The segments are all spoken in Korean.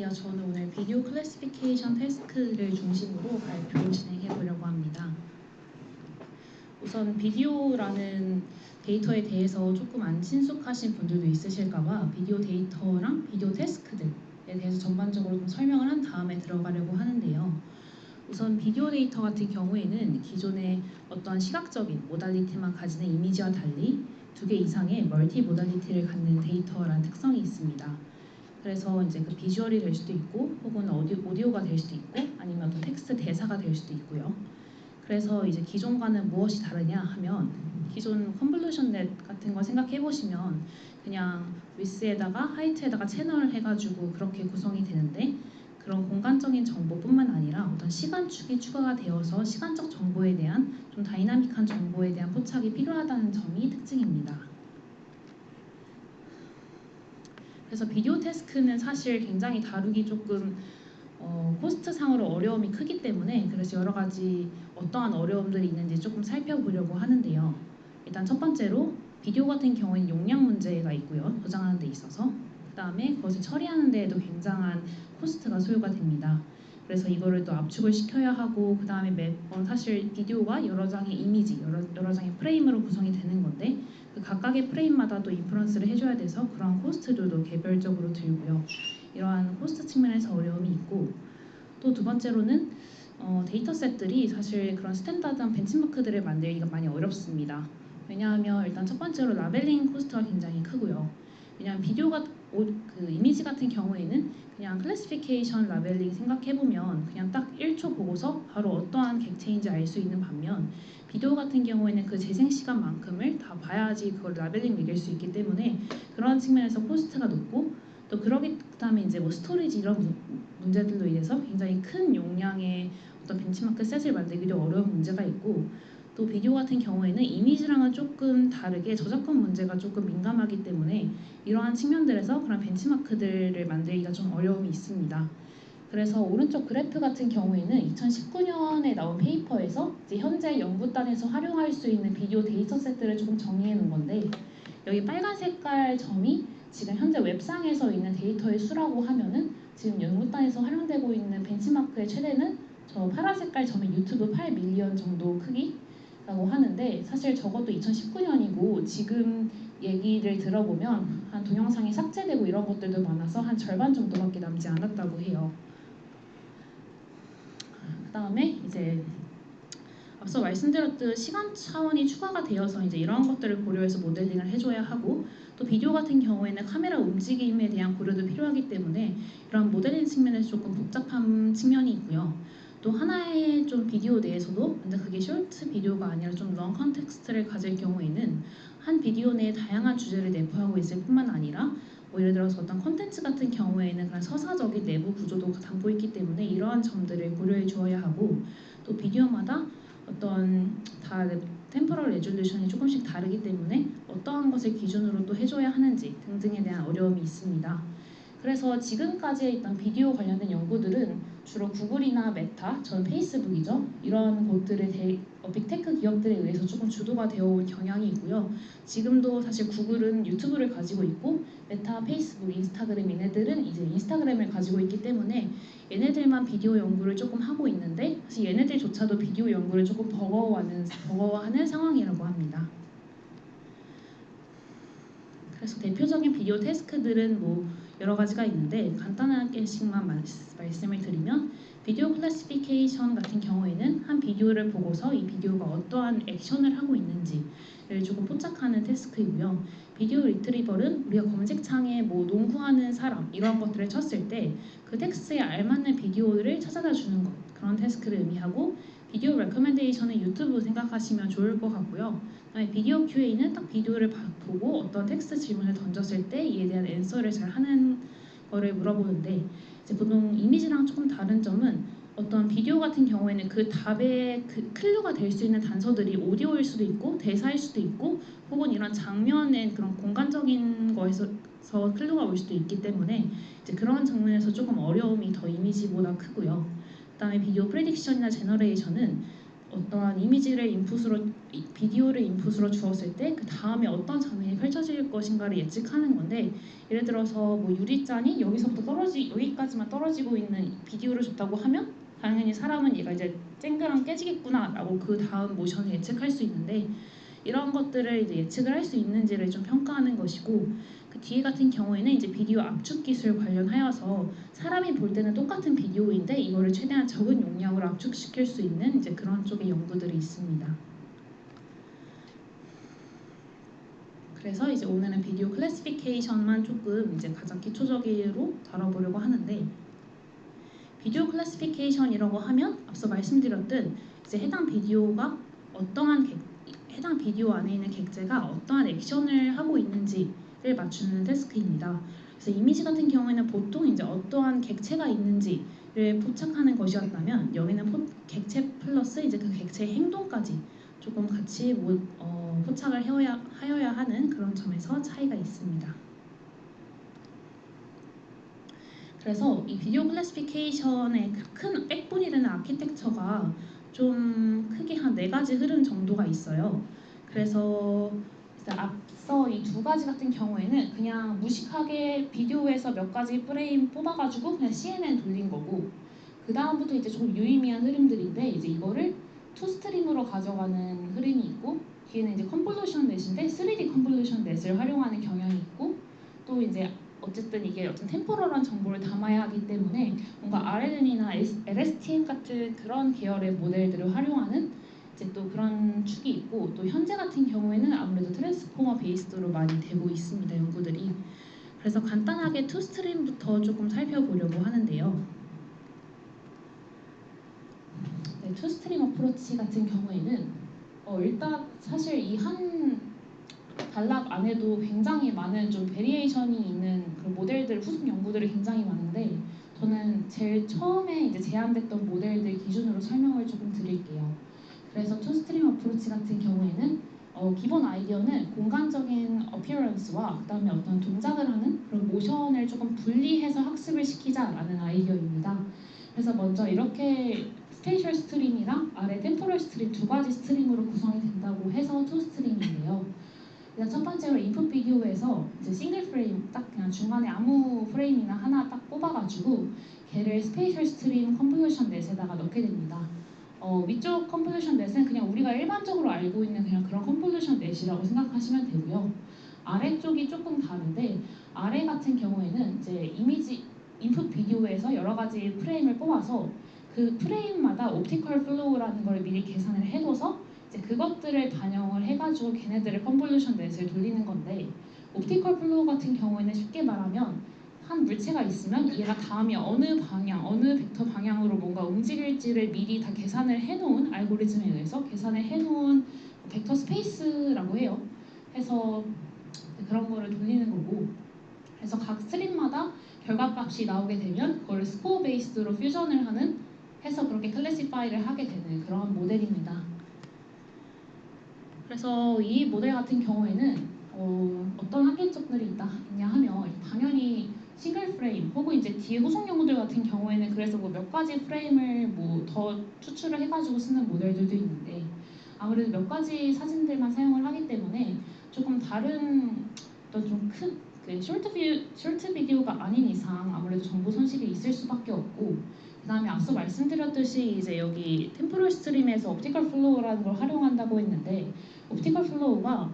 안녕하세요. 저는 오늘 비디오 클래시피케이션 태스크를 중심으로 발표를 진행해 보려고 합니다. 우선 비디오라는 데이터에 대해서 조금 안 친숙하신 분들도 있으실까봐 비디오 데이터랑 비디오 태스크들에 대해서 전반적으로 좀 설명을 한 다음에 들어가려고 하는데요. 우선 비디오 데이터 같은 경우에는 기존의 어떤 시각적인 모달리티만 가지는 이미지와 달리 2개 이상의 멀티 모달리티를 갖는 데이터라는 특성이 있습니다. 그래서 이제 그 비주얼이 될 수도 있고 혹은 오디오가 될 수도 있고 아니면 어떤 텍스트 대사가 될 수도 있고요. 그래서 이제 기존과는 무엇이 다르냐 하면 기존 컨볼루션 넷 같은 거 생각해 보시면 그냥 위스에다가 하이트에다가 채널을 해가지고 그렇게 구성이 되는데 그런 공간적인 정보뿐만 아니라 어떤 시간축이 추가가 되어서 시간적 정보에 대한 좀 다이나믹한 정보에 대한 포착이 필요하다는 점이 특징입니다. 그래서 비디오 태스크는 사실 굉장히 다루기 조금 코스트상으로 어려움이 크기 때문에 그래서 여러 가지 어떠한 어려움들이 있는지 조금 살펴보려고 하는데요. 일단 첫 번째로 비디오 같은 경우에는 용량 문제가 있고요. 저장하는 데 있어서 그 다음에 그것을 처리하는 데에도 굉장한 코스트가 소요가 됩니다. 그래서 이거를 또 압축을 시켜야 하고 그 다음에 매번 사실 비디오가 여러 장의 이미지, 여러 장의 프레임으로 구성이 되는 건데 그 각각의 프레임마다 또 인프런스를 해줘야 돼서 그런 코스트들도 개별적으로 들고요. 이러한 코스트 측면에서 어려움이 있고 또 두 번째로는 데이터셋들이 사실 그런 스탠다드한 벤치마크들을 만들기가 많이 어렵습니다. 왜냐하면 일단 첫 번째로 라벨링 코스트가 굉장히 크고요. 왜냐하면 비디오가 그 이미지 같은 경우에는 그냥 클래시피케이션 라벨링 생각해보면 그냥 딱 1초 보고서 바로 어떠한 객체인지 알 수 있는 반면 비디오 같은 경우에는 그 재생 시간만큼을 다 봐야지 그걸 라벨링 매길 수 있기 때문에 그런 측면에서 코스트가 높고 또 그다음에 이제 뭐 스토리지 이런 문제들로 인해서 굉장히 큰 용량의 어떤 벤치마크 셋을 만들기도 어려운 문제가 있고 또 비디오 같은 경우에는 이미지랑은 조금 다르게 저작권 문제가 조금 민감하기 때문에 이러한 측면들에서 그런 벤치마크들을 만들기가 좀 어려움이 있습니다. 그래서 오른쪽 그래프 같은 경우에는 2019년에 나온 페이퍼에서 이제 현재 연구단에서 활용할 수 있는 비디오 데이터셋들을 조금 정리해 놓은 건데 여기 빨간 색깔 점이 지금 현재 웹상에서 있는 데이터의 수라고 하면은 지금 연구단에서 활용되고 있는 벤치마크의 최대는 저 파란 색깔 점의 유튜브 8밀리언 정도 크기라고 하는데 사실 저것도 2019년이고 지금 얘기를 들어보면 한 동영상이 삭제되고 이런 것들도 많아서 한 절반 정도밖에 남지 않았다고 해요. 그 다음에 이제 앞서 말씀드렸듯 시간 차원이 추가가 되어서 이제 이런 것들을 고려해서 모델링을 해줘야 하고 또 비디오 같은 경우에는 카메라 움직임에 대한 고려도 필요하기 때문에 이런 모델링 측면에서 조금 복잡한 측면이 있고요. 또 하나의 좀 비디오 내에서도 근데 그게 쇼트 비디오가 아니라 좀 롱 컨텍스트를 가질 경우에는 한 비디오 내에 다양한 주제를 내포하고 있을 뿐만 아니라 뭐 예를 들어서 어떤 콘텐츠 같은 경우에는 그런 서사적인 내부 구조도 담고 있기 때문에 이러한 점들을 고려해 주어야 하고 또 비디오마다 어떤 다 템포럴 레졸루션이 조금씩 다르기 때문에 어떠한 것을 기준으로 또 해줘야 하는지 등등에 대한 어려움이 있습니다. 그래서 지금까지 있던 비디오 관련된 연구들은 주로 구글이나 메타, 전 페이스북이죠. 이런 곳들의 빅테크 기업들에 의해서 조금 주도가 되어 온 경향이 있고요. 지금도 사실 구글은 유튜브를 가지고 있고 메타, 페이스북, 인스타그램 얘네들은 이제 인스타그램을 가지고 있기 때문에 얘네들만 비디오 연구를 조금 하고 있는데 사실 얘네들조차도 비디오 연구를 조금 버거워하는 상황이라고 합니다. 그래서 대표적인 비디오 태스크들은 뭐 여러 가지가 있는데 간단하게씩만 말씀을 드리면 비디오 클래시피케이션 같은 경우에는 한 비디오를 보고서 이 비디오가 어떠한 액션을 하고 있는지를 조금 포착하는 태스크이고요. 비디오 리트리버는 우리가 검색창에 뭐 농구하는 사람 이런 것들을 쳤을 때 그 텍스트에 알맞는 비디오를 찾아다 주는 것 그런 태스크를 의미하고 비디오 레커멘데이션은 유튜브 생각하시면 좋을 것 같고요. 그다음에 비디오 QA는 딱 비디오를 보고 어떤 텍스트 질문을 던졌을 때 이에 대한 앤서를 잘 하는 거를 물어보는데 이제 보통 이미지랑 조금 다른 점은 어떤 비디오 같은 경우에는 그 답의 그 클류가 될 수 있는 단서들이 오디오일 수도 있고 대사일 수도 있고 혹은 이런 장면의 그런 공간적인 거에서 클류가 올 수도 있기 때문에 이제 그런 측면에서 조금 어려움이 더 이미지보다 크고요. 그다음에 비디오 프레딕션이나 제너레이션은 어떠한 이미지를 인풋으로 비디오를 인풋으로 주었을 때 그 다음에 어떤 장면이 펼쳐질 것인가를 예측하는 건데 예를 들어서 뭐 유리잔이 여기서부터 여기까지만 떨어지고 있는 비디오를 줬다고 하면 당연히 사람은 얘가 이제 쨍그랑 깨지겠구나라고 그 다음 모션을 예측할 수 있는데 이런 것들을 이제 예측을 할 수 있는지를 좀 평가하는 것이고 그 뒤에 같은 경우에는 이제 비디오 압축 기술 관련하여서 사람이 볼 때는 똑같은 비디오인데 이거를 최대한 적은 용량으로 압축시킬 수 있는 이제 그런 쪽의 연구들이 있습니다. 그래서 이제 오늘은 비디오 클래시피케이션만 조금 이제 가장 기초적으로 다뤄보려고 하는데 비디오 클래시피케이션이라고 하면 앞서 말씀드렸듯 이제 해당 비디오 안에 있는 객체가 어떠한 액션을 하고 있는지를 맞추는 태스크입니다. 그래서 이미지 같은 경우에는 보통 이제 어떠한 객체가 있는지를 포착하는 것이었다면 여기는 객체 플러스 이제 그 객체의 행동까지 조금 같이 포착을 하여야 하는 그런 점에서 차이가 있습니다. 그래서 이 비디오 클래시피케이션의 큰 백본이 되는 아키텍처가 좀 크게 한 4가지 흐름 정도가 있어요. 그래서 앞서 이 2가지 같은 경우에는 그냥 무식하게 비디오에서 몇 가지 프레임 뽑아가지고 그냥 CNN 돌린 거고 그 다음부터 이제 조금 유의미한 흐름들인데 이제 이거를 투 스트림으로 가져가는 흐름이 있고 뒤에는 이제 컨볼루션 넷인데 3D 컨볼루션 넷을 활용하는 경향이 있고 또 이제 어쨌든 이게 어떤 템포럴한 정보를 담아야 하기 때문에 뭔가 RNN이나 LSTM 같은 그런 계열의 모델들을 활용하는 이제 또 그런 축이 있고 또 현재 같은 경우에는 아무래도 트랜스포머 베이스로 많이 되고 있습니다 연구들이. 그래서 간단하게 투 스트림부터 조금 살펴보려고 하는데요. 네, 투 스트림 어프로치 같은 경우에는 일단 사실 이 한 단락 안에도 굉장히 많은 좀 베리에이션이 있는 그런 모델들 후속 연구들이 굉장히 많은데 저는 제일 처음에 이제 제안됐던 모델들 기준으로 설명을 조금 드릴게요. 그래서 투 스트림 어프로치 같은 경우에는 기본 아이디어는 공간적인 어피어런스와 그다음에 어떤 동작을 하는 그런 모션을 조금 분리해서 학습을 시키자라는 아이디어입니다. 그래서 먼저 이렇게 스페이셜 스트림이랑 아래 템포럴 스트림 2가지 스트림으로 구성이 된다고 해서 투 스트림인데요. 일단 첫 번째로 인풋 비디오에서 이제 싱글 프레임 딱 그냥 중간에 아무 프레임이나 하나 딱 뽑아가지고 걔를 스페이셜 스트림 컨볼루션 넷에다가 넣게 됩니다. 위쪽 컨볼루션 넷은 그냥 우리가 일반적으로 알고 있는 그냥 그런 컨볼루션 넷이라고 생각하시면 되고요. 아래쪽이 조금 다른데 아래 같은 경우에는 이제 이미지 인풋 비디오에서 여러 가지 프레임을 뽑아서 그 프레임마다 옵티컬 플로우라는 걸 미리 계산을 해둬서 이제 그것들을 반영을 해가지고 걔네들의 컨볼루션 넷을 돌리는 건데 옵티컬 플로우 같은 경우에는 쉽게 말하면 한 물체가 있으면 얘가 다음에 어느 방향, 어느 벡터 방향으로 뭔가 움직일지를 미리 다 계산을 해놓은 알고리즘에 의해서 계산을 해놓은 벡터 스페이스라고 해요. 해서 그런 거를 돌리는 거고 그래서 각 스트림마다 결과값이 나오게 되면 그걸 스코어 베이스로 퓨전을 하는 해서 그렇게 클래시파이를 하게 되는 그런 모델입니다. 그래서 이 모델 같은 경우에는 어떤 한계점들이 있냐 하면 당연히 싱글 프레임 혹은 이제 뒤에 후속 연구들 같은 경우에는 그래서 뭐 몇 가지 프레임을 뭐 더 추출을 해가지고 쓰는 모델들도 있는데 아무래도 몇 가지 사진들만 사용을 하기 때문에 조금 다른 어떤 좀큰 쇼트 비디오가 아닌 이상 아무래도 정보 손실이 있을 수밖에 없고 그 다음에 앞서 말씀드렸듯이 이제 여기 템포럴 스트림에서 옵티컬 플로우라는 걸 활용한다고 했는데 옵티컬 플로우가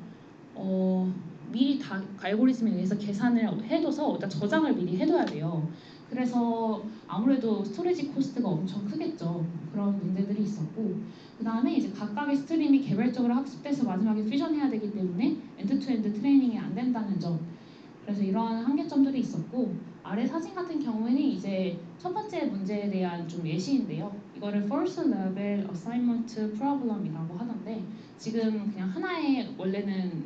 미리 다 알고리즘에 의해서 계산을 해둬서 일단 저장을 미리 해둬야 돼요. 그래서 아무래도 스토리지 코스트가 엄청 크겠죠. 그런 문제들이 있었고 그 다음에 이제 각각의 스트림이 개별적으로 학습돼서 마지막에 퓨전해야 되기 때문에 엔드-투-엔드 트레이닝이 안 된다는 점 그래서 이러한 한계점들이 있었고 아래 사진 같은 경우에는 이제 첫 번째 문제에 대한 좀 예시인데요. 이거를 First Level Assignment Problem이라고 하던데 지금 그냥 하나의 원래는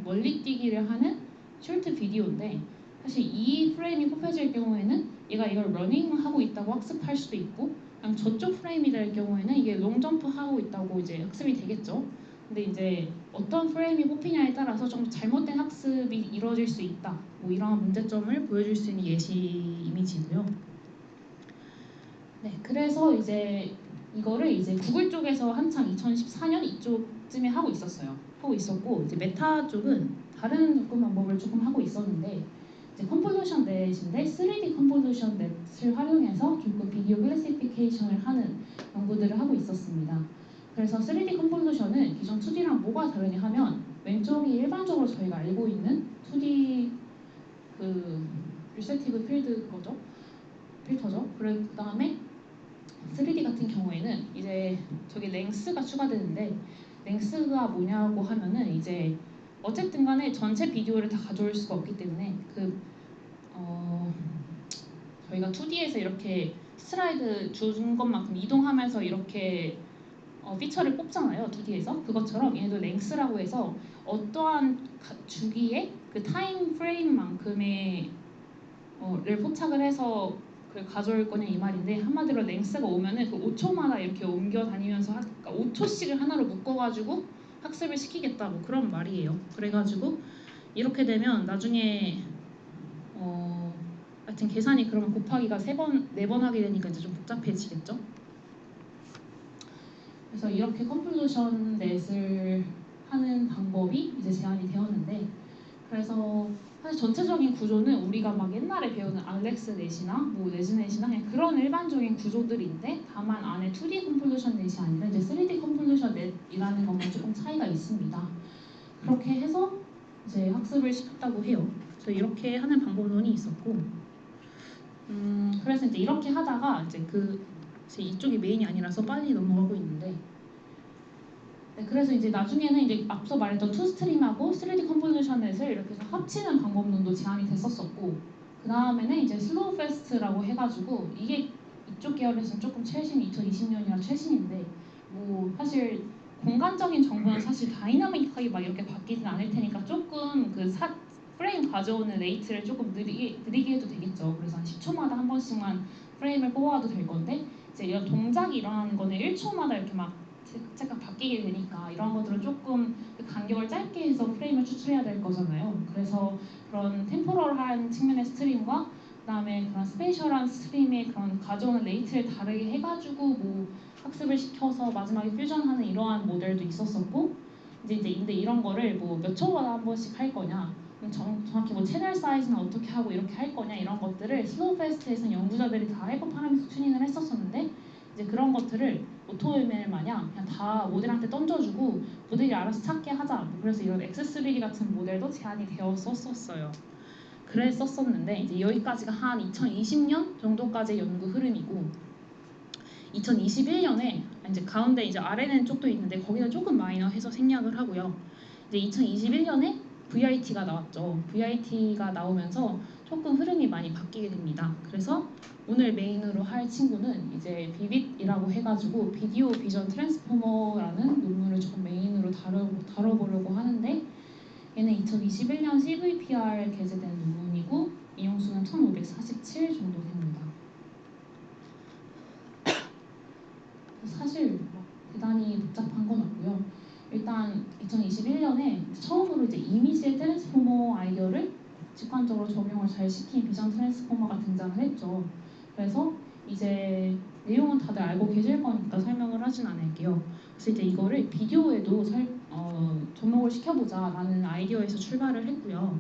멀리 뛰기를 하는 숏 비디오인데 사실 이 프레임이 뽑혀질 경우에는 얘가 이걸 러닝하고 있다고 학습할 수도 있고 그냥 저쪽 프레임이 될 경우에는 이게 롱점프 하고 있다고 이제 학습이 되겠죠. 근데 이제 어떤 프레임이 뽑히냐에 따라서 좀 잘못된 학습이 이루어질 수 있다. 뭐 이런 문제점을 보여줄 수 있는 예시 이미지고요. 네, 그래서 이제 이거를 이제 구글 쪽에서 한창 2014년 이쪽쯤에 하고 있었어요. 하고 있었고 이제 메타 쪽은 다른 접근 방법을 조금 하고 있었는데 이제 컨볼루션 넷인데 3D 컨볼루션 넷을 활용해서 조금 비디오 클래시피케이션을 하는 연구들을 하고 있었습니다. 그래서 3D 컨볼루션은 기존 2D랑 뭐가 다르냐 하면 왼쪽이 일반적으로 저희가 알고 있는 2D 그 리셉티브 필터죠. 그 다음에 3D 같은 경우에는 이제 저기 랭스가 추가되는데 랭스가 뭐냐고 하면은 이제 어쨌든 간에 전체 비디오를 다 가져올 수가 없기 때문에 저희가 2D에서 이렇게 슬라이드 준 것만큼 이동하면서 이렇게 피처를 뽑잖아요. 2D에서 그것처럼 얘도 랭스라고 해서 어떠한 주기에 그 타임 프레임만큼의 를 포착을 해서 그걸 가져올 거냐 이 말인데 한마디로 랭스가 오면은 그 5초마다 이렇게 옮겨 다니면서 그러니까 5초씩을 하나로 묶어가지고 학습을 시키겠다 뭐 그런 말이에요. 그래가지고 이렇게 되면 나중에 하여튼 계산이 그러면 곱하기가 3번, 4번 하게 되니까 이제 좀 복잡해지겠죠. 그래서 이렇게 컨볼루션 넷을 하는 방법이 이제 제안이 되었는데 그래서 사실 전체적인 구조는 우리가 막 옛날에 배우는 알렉스 넷이나 뭐 네즈넷이나 그냥 그런 일반적인 구조들인데 다만 안에 2D 컨볼루션 넷이 아니라 이제 3D 컨볼루션 넷이라는 것만 조금 차이가 있습니다. 그렇게 해서 이제 학습을 시켰다고 해요. 그래서 이렇게 하는 방법론이 있었고 그래서 이제 이렇게 하다가 이제 이쪽이 메인이 아니라서 빨리 넘어가고 있는데 네, 그래서 이제 나중에는 이제 앞서 말했던 투스트림하고 3D 컨볼루션 넷을 이렇게 해서 합치는 방법론도 제안이 됐었었고 그 다음에는 이제 슬로우 패스트라고 해가지고 이게 이쪽 계열에서는 조금 최신 2020년이라 최신인데 뭐 사실 공간적인 정보는 사실 다이나믹하게 막 이렇게 바뀌진 않을 테니까 조금 프레임 가져오는 레이트를 조금 느리게 해도 되겠죠. 그래서 한 10초마다 한 번씩만 프레임을 뽑아도 될 건데 이제 이런 동작이 일어나는 거는 1초마다 이렇게 막 잠깐 바뀌게 되니까 이런 것들은 조금 그 간격을 짧게 해서 프레임을 추출해야 될 거잖아요. 그래서 그런 템포럴한 측면의 스트림과 그다음에 그런 스페이셜한 스트림의 그런 가져오는 레이트를 다르게 해가지고 뭐 학습을 시켜서 마지막에 퓨전하는 이러한 모델도 있었었고 이제 근데 이런 거를 뭐 몇 초마다 한 번씩 할 거냐 정확히 뭐 채널 사이즈는 어떻게 하고 이렇게 할 거냐 이런 것들을 슬로우 패스트에서 연구자들이 다 하이퍼 파라미터 튜닝을 했었었는데 이제 그런 것들을 오토ML 마냥 그냥 다 모델한테 던져주고 모델이 알아서 찾게 하자. 뭐 그래서 이런 X3D 같은 모델도 제안이 되었었어요. 그랬었는데 이제 여기까지가 한 2020년 정도까지의 연구 흐름이고 2021년에 이제 가운데 이제 아래는 쪽도 있는데 거기는 조금 마이너해서 생략을 하고요. 이제 2021년에 VIT가 나왔죠. VIT가 나오면서 조금 흐름이 많이 바뀌게 됩니다. 그래서 오늘 메인으로 할 친구는 이제 비빗이라고 해가지고 비디오 비전 트랜스포머라는 논문을 조금 메인으로 다뤄보려고 하는데 얘는 2021년 CVPR 게재된 논문이고 인용수는 1547 정도 됩니다. 사실 대단히 복잡한 건 없고요. 일단 2021년에 처음으로 이제 이미지의 트랜스포머 아이디어를 직관적으로 적용을 잘 시킨 비전 트랜스포머가 등장을 했죠. 그래서 이제 내용은 다들 알고 계실 거니까 설명을 하진 않을게요. 그래서 이제 이거를 비디오에도 접목을 시켜보자라는 아이디어에서 출발을 했고요.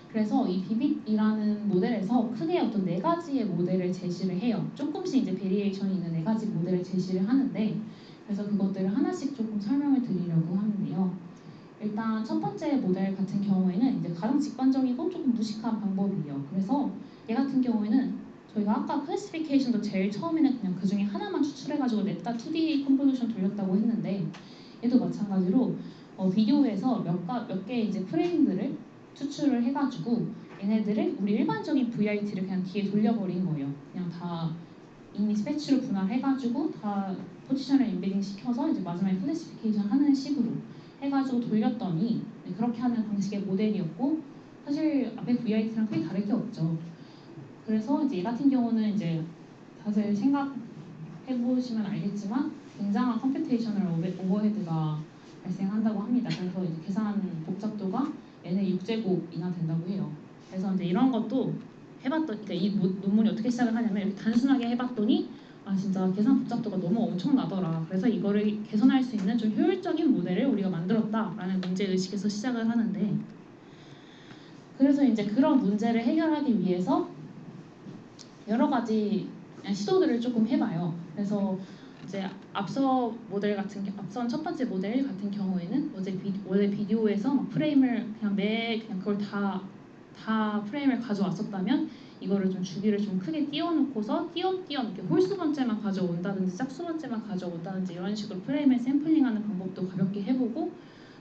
그래서 이 비빗이라는 모델에서 크게 어떤 4가지의 모델을 제시를 해요. 조금씩 이제 베리에이션이 있는 4가지 모델을 제시를 하는데 그래서 그것들을 하나씩 조금 설명을 드리려고 하는데요. 일단 첫 번째 모델 같은 경우에는 이제 가장 직관적이고 조금 무식한 방법이에요. 그래서 얘 같은 경우에는 저희가 아까 클래시피케이션도 제일 처음에는 그냥 그 중에 하나만 추출해가지고 냈다 2D 컴포지션 돌렸다고 했는데 얘도 마찬가지로 비디오에서 몇 개의 이제 프레임들을 추출을 해가지고 얘네들을 우리 일반적인 VIT를 그냥 뒤에 돌려버린 거예요. 그냥 다 이미 스패치로 분할해가지고 다 포지션을 임베딩 시켜서 이제 마지막에 클래시피케이션 하는 식으로 해가지고 돌렸더니 그렇게 하는 방식의 모델이었고 사실 앞에 VIT랑 크게 다를 게 없죠. 그래서 이제 얘 같은 경우는 이제 다들 생각해보시면 알겠지만 굉장한 컴퓨테이셔널 오버헤드가 발생한다고 합니다. 그래서 이제 계산 복잡도가 n의 6제곱이나 된다고 해요. 그래서 이제 이런 것도 해봤더니 그러니까 이 논문이 어떻게 시작을 하냐면 이렇게 단순하게 해봤더니 아 진짜 계산 복잡도가 너무 엄청나더라. 그래서 이거를 개선할 수 있는 좀 효율적인 모델을 우리가 만들었다라는 문제 의식에서 시작을 하는데, 그래서 이제 그런 문제를 해결하기 위해서 여러 가지 시도들을 조금 해봐요. 그래서 이제 앞선 첫 번째 모델 같은 경우에는 원래 비디오에서 막 프레임을 그냥 그걸 다 프레임을 가져왔었다면 이거를 좀 주기를 좀 크게 띄워놓고서 띄엄띄엄 이렇게 홀수 번째만 가져온다든지 짝수 번째만 가져온다든지 이런 식으로 프레임을 샘플링하는 방법도 가볍게 해보고,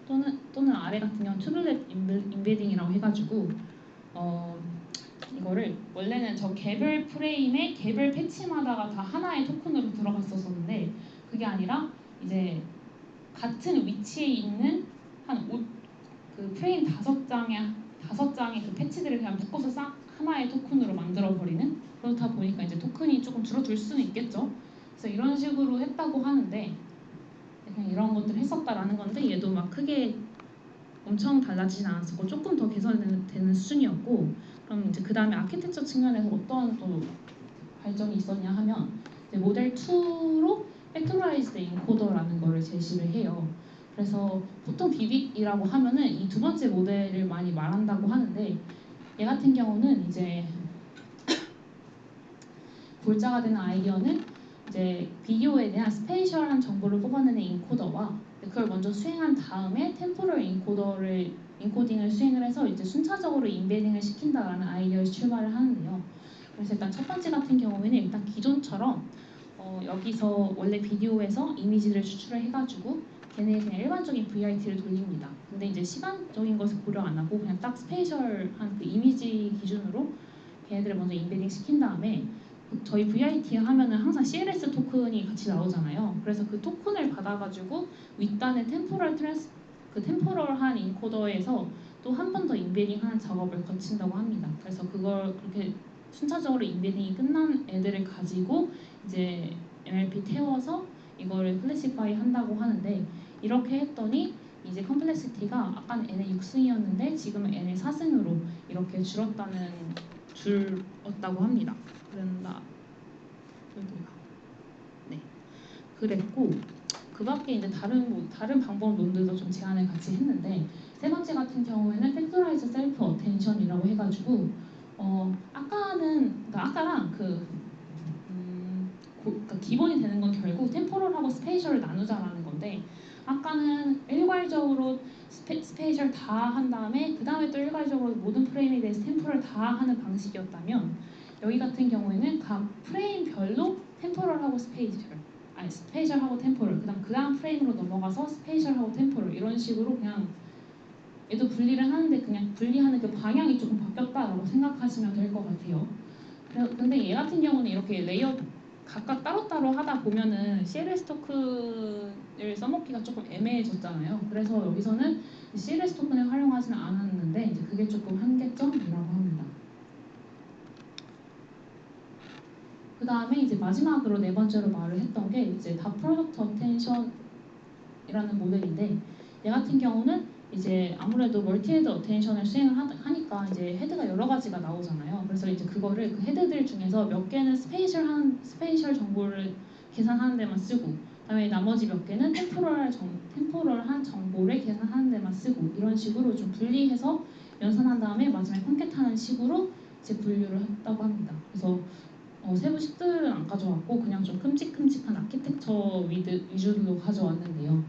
또는 아래 같은 경우는 튜블렛 인베딩이라고 해가지고 이거를 원래는 저 개별 프레임에 개별 패치마다가 다 하나의 토큰으로 들어갔었는데, 그게 아니라 이제 같은 위치에 있는 그 프레임 5장의 그 패치들을 그냥 묶어서 싹 하나의 토큰으로 만들어 버리는, 그렇다 보니까 이제 토큰이 조금 줄어들 수는 있겠죠. 그래서 이런 식으로 했다고 하는데, 그냥 이런 것들을 했었다라는 건데 얘도 막 크게 엄청 달라지진 않았었고 조금 더 개선되는 수준이었고, 그럼 이제 그 다음에 아키텍처 측면에서 어떤 또 발전이 있었냐 하면 이제 모델 2로 팩토라이즈드 인코더라는 거를 제시를 해요. 그래서 보통 비빅이라고 하면은 이 두 번째 모델을 많이 말한다고 하는데, 얘 같은 경우는 이제 골자가 되는 아이디어는 이제 비디오에 대한 스페이셜한 정보를 뽑아내는 인코더와 그걸 먼저 수행한 다음에 템포럴 인코딩을 수행을 해서 이제 순차적으로 인베딩을 시킨다라는 아이디어에서 출발을 하는데요. 그래서 일단 첫 번째 같은 경우에는 일단 기존처럼 여기서 원래 비디오에서 이미지를 추출을 해가지고 걔네 그냥 일반적인 VIT를 돌립니다. 근데 이제 시간적인 것을 고려 안 하고 그냥 딱 스페이셜한 그 이미지 기준으로 걔네들을 먼저 인베딩 시킨 다음에 저희 VIT 하면은 항상 CLS 토큰이 같이 나오잖아요. 그래서 그 토큰을 받아가지고 윗단의 템포럴한 인코더에서 또 한 번 더 인베딩하는 작업을 거친다고 합니다. 그래서 그걸 그렇게 순차적으로 인베딩이 끝난 애들을 가지고 이제 MLP 태워서 이거를 클래시파이 한다고 하는데, 이렇게 했더니 이제 컴플렉시티가 아까는 n의 6승이었는데 지금은 n의 4승으로 이렇게 줄었다고 합니다. 그런다. 네. 그랬고, 그 밖에 이제 다른 방법론들도 좀 제안을 같이 했는데, 세 번째 같은 경우에는 팩토라이즈 셀프 어텐션이라고 해가지고 아까랑 그러니까 기본이 되는 건 결국 템포럴하고 스페이셜을 나누자라는 건데, 아까는 일괄적으로 스페이셜 다 한 다음에 그 다음에 또 일괄적으로 모든 프레임에 대해서 템포럴 다 하는 방식이었다면, 여기 같은 경우에는 각 프레임별로 템포럴하고 스페이셜하고 템포럴, 그 다음 프레임으로 넘어가서 스페이셜하고 템포럴 이런 식으로 그냥 얘도 분리를 하는데 그냥 분리하는 그 방향이 조금 바뀌었다라고 생각하시면 될 것 같아요. 근데 얘 같은 경우는 이렇게 레이어 각각 따로따로 하다 보면은 CLS 토큰을 써먹기가 조금 애매해졌잖아요. 그래서 여기서는 CLS 토큰을 활용하지는 않았는데 이제 그게 조금 한계점이라고 합니다. 그 다음에 이제 마지막으로 네 번째로 말을 했던 게 이제 다 프로덕트 어텐션이라는 모델인데, 얘 같은 경우는 이제 아무래도 멀티헤드 어텐션을 수행을 하니까 이제 헤드가 여러 가지가 나오잖아요. 그래서 이제 그거를 그 헤드들 중에서 몇 개는 스페이셜 정보를 계산하는 데만 쓰고, 그다음에 나머지 몇 개는 템포럴한 정보를 계산하는 데만 쓰고, 이런 식으로 좀 분리해서 연산한 다음에 마지막에 콘캣하는 식으로 이제 분류를 했다고 합니다. 그래서 세부 식들은 안 가져왔고 그냥 좀 큼직큼직한 아키텍처 위주로 가져왔는데요.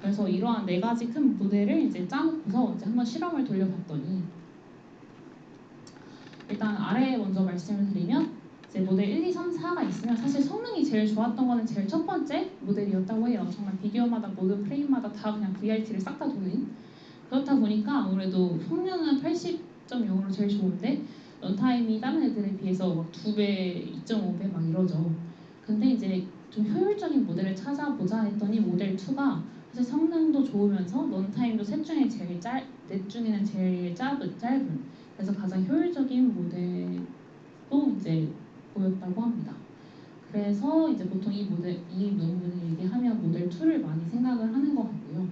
그래서 이러한 네 가지 큰 모델을 이제 짜놓고서 이제 한번 실험을 돌려봤더니, 일단 아래에 먼저 말씀을 드리면 이제 모델 1, 2, 3, 4가 있으면 사실 성능이 제일 좋았던 거는 제일 첫 번째 모델이었다고 해요. 정말 비디오마다 모든 프레임마다 다 그냥 VIT를 싹 다 돌린. 그렇다 보니까 아무래도 성능은 80.0으로 제일 좋은데 런타임이 다른 애들에 비해서 막 2배, 2.5배 막 이러죠. 근데 이제 좀 효율적인 모델을 찾아보자 했더니 모델 2가 사실 성능도 좋으면서 런타임도 넷 중에는 제일 짧은, 그래서 가장 효율적인 모델도 이제 보였다고 합니다. 그래서 이제 보통 이 논문을 얘기하면 모델 2를 많이 생각을 하는 것 같고요.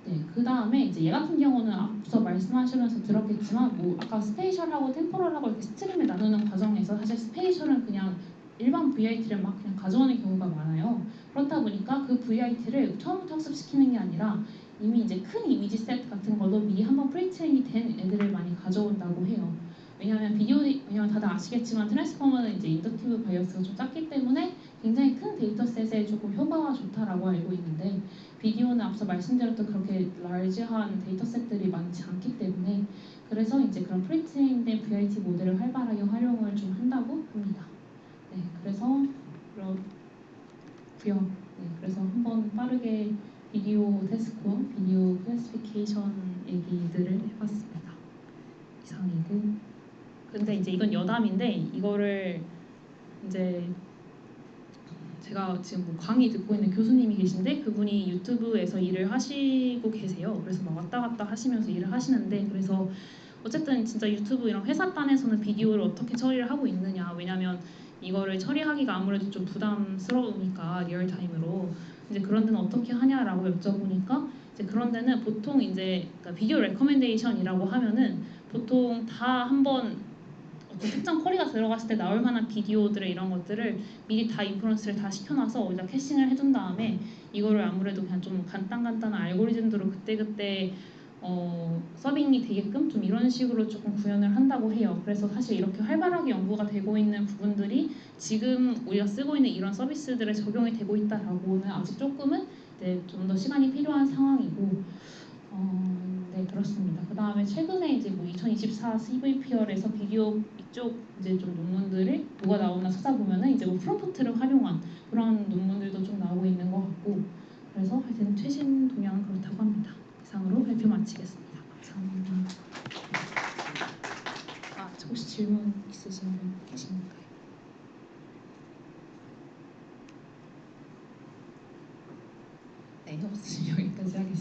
네, 그 다음에 이제 얘 같은 경우는 앞서 말씀하시면서 들었겠지만 아까 스페이셜하고 템포럴하고 이렇게 스트림을 나누는 과정에서 사실 스페이셜은 그냥 일반 VIT를 막 그냥 가져오는 경우가 많아요. 그렇다 보니까 그 VIT를 처음부터 학습시키는 게 아니라 이미 이제 큰 이미지 셋 같은 걸로 미리 한번 프리트레인이 된 애들을 많이 가져온다고 해요. 왜냐하면 다들 아시겠지만 트랜스포머는 이제 인덕티브 바이어스가 좀 작기 때문에 굉장히 큰 데이터셋에 조금 효과가 좋다라고 알고 있는데 비디오는 앞서 말씀드렸던 그렇게 large한 데이터셋들이 많지 않기 때문에 그래서 이제 그런 프리트레인된 VIT 모델을 활발하게 활용을 좀 한다고 합니다. 네, 그래서 그렇고요. 네, 그래서 한번 빠르게 비디오 테스트와 비디오 클래시피케이션 얘기들을 해봤습니다. 이상이고. 근데 이제 이건 여담인데 이거를 이제 제가 지금 뭐 강의 듣고 있는 교수님이 계신데 그분이 유튜브에서 일을 하시고 계세요. 그래서 막 왔다 갔다 하시면서 일을 하시는데 그래서 어쨌든 진짜 유튜브 이런 회사 단에서는 비디오를 어떻게 처리를 하고 있느냐 왜냐면 이거를 처리하기가 아무래도 좀 부담스러우니까 리얼타임으로 이제 그런 데는 어떻게 하냐라고 여쭤보니까 이제 그런 데는 보통 이제 그러니까 비디오 레커멘데이션이라고 하면은 보통 다 한번 어떤 특정 쿼리가 들어갔을 때 나올 만한 비디오들의 이런 것들을 미리 다 인프런스를 다 시켜놔서 어디다 캐싱을 해둔 다음에 이거를 아무래도 그냥 좀 간단한 알고리즘들로 그때그때 서빙이 되게끔 좀 이런 식으로 조금 구현을 한다고 해요. 그래서 사실 이렇게 활발하게 연구가 되고 있는 부분들이 지금 우리가 쓰고 있는 이런 서비스들에 적용이 되고 있다라고는 아직 조금은 좀 더 시간이 필요한 상황이고 네 그렇습니다. 그 다음에 최근에 이제 뭐 2024 CVPR에서 비디오 이쪽 이제 좀 논문들을 뭐가 나오나 찾아보면은 이제 뭐 프롬프트를 활용한 그런 논문들도 좀 나오고 있는 것 같고 그래서 하여튼 최신 동향은 그렇다고 합니다. 이상으로 발표 마치겠습니다. 감사합니다. 혹시 질문 있으신 분 계십니까? 네, 없으시면 여기까지 하겠습니다.